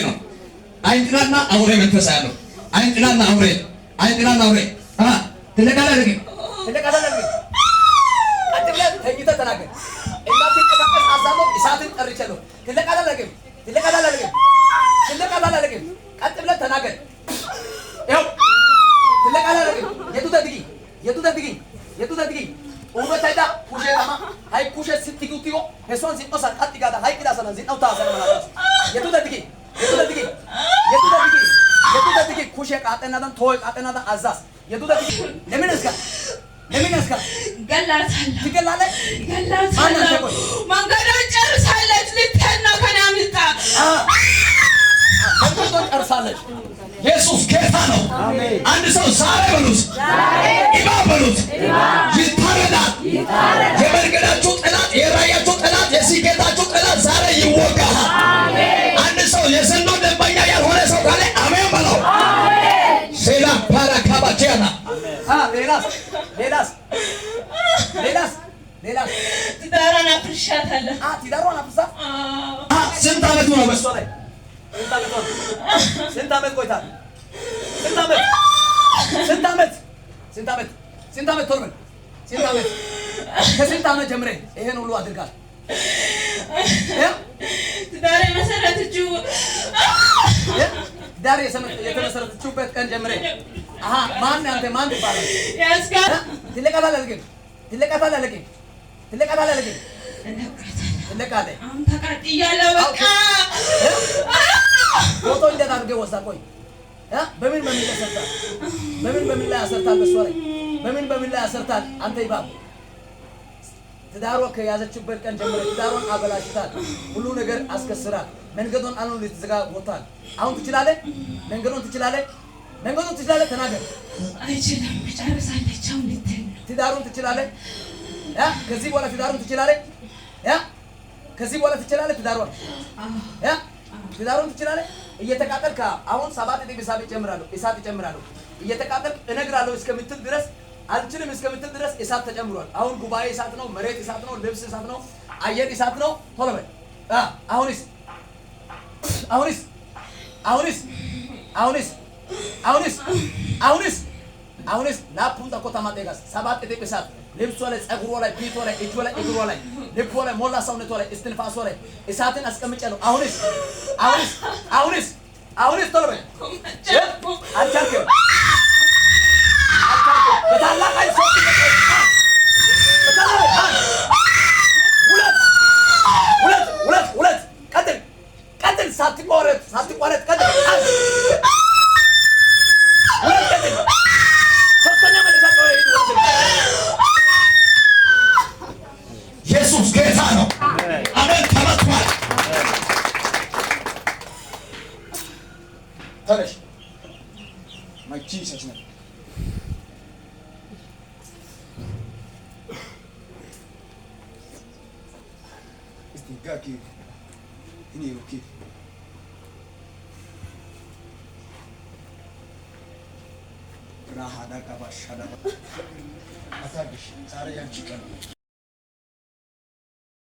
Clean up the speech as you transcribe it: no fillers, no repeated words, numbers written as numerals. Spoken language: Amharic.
ነው አይንጥላና አውሬ መንፈስ ያለው አይንጥላና አውሬ ትለቃላለህ አጥብለት ተኝተህ ተናገር እንዳትንቀሳቀስ አዛሞ እሳትን ጠርቻለሁ ትለቃላለህ ቀጥ ብለህ ተናገር ይኸው ትለቃላለህ የቱ ተድጊ ኡበታይዳ ኩሼ ታማ ሃይ ኩሼ ሲቲጉቲዮ ሄሶን ሲቆሳ ቀጥ ጋዳ ሃይ ቂዳሰና ዚናውታ ሰለማላስ የቱ ተድጊ ኩሼ ቃጠናዳን ቶይ ቃጠናዳን አዛስ የቱ ተድጊ ለምን እስካ ትገላለህ መንገዶን ጨርሳለች ልትሄድ ነው ከእኔ አምልጣ መንገዶን ጨርሳለች ኢየሱስ ጌታ ነው አንድ ሰው ዛሬ በሉት ኢማም በሉት ይታረዳል የመንገዳችሁ ጠላት የራያችሁ ጠላት የስኬታችሁ ጠላት ዛሬ ይወጋል አንድ ሰው የዘንዶ ደንበኛ ያልሆነ ሰው ካለ አሜን በለው ሴላ ፓራካባቲያና ሌላስ ትዳሯን አፍርሻታለሁ ትዳሯን አፍርሳ ስንት ዓመቱ ነው በሷ ላይ ስንት ዓመት ቆይታል ስንት ዓመት ቶርበል ከስንት ዓመት ጀምሬ ይሄን ሁሉ አድርጋል ትዳር የመሰረተችው ትዳር የተመሰረተችበት ቀን ጀምሬ ማን ይባላል ያስጋር ትለቃታለህ አሁን ተቃጥያለሁ በቃ ፎቶ እንዴት አድርገህ ወስዳ ቆይ በምን ላይ ያሰርታል በሷ ላይ በምን ላይ ያሰርታል አንተ ይባል ትዳሯ ከያዘችበት ቀን ጀምሮ ትዳሯን አበላሽታል ሁሉ ነገር አስከስራል መንገዶን አሁን ልትዘጋ ወጣል አሁን ትችላለህ መንገዶን ትችላለህ ተናገር አይችልም ጨርሳለች አሁን ልትሄድ ትዳሩን ትችላለህ ከዚህ በኋላ ትዳሩን ትችላለህ እየተቃጠልክ አሁን 7 ዲግሪ እሳት ይጨምራለሁ እየተቃጠልክ እነግራለሁ እስከምትል ድረስ አልችልም እስከምትል ድረስ እሳት ተጨምሯል አሁን ጉባኤ እሳት ነው መሬት እሳት ነው ልብስ እሳት ነው አየር እሳት ነው ቶሎ በል አሁንስ ላፑንታ ኮታማ ጤጋስ 7 ዲግሪ እሳት ልብሷ ላይ ጸጉሯ ላይ ፊቷ ላይ እጇ ላይ እግሯ ላይ ልቧ ላይ ሞላ ሰውነቷ ላይ እስትንፋሷ ላይ እሳትን አስቀምጫለሁ አሁንስ ቶሎ በል አልቻልክም በታላቅ ኃይል ሁለት ቀጥል ሳትቋረጥ ቀጥል ሶስተኛ መለሳቀ ኢየሱስ ጌታ ነው አሜን ተመቷል ተነሽ ማይ ጂሰስ ነው Gaki, ini oke. Rahada kabashada. Ata gish, sare yang chicken.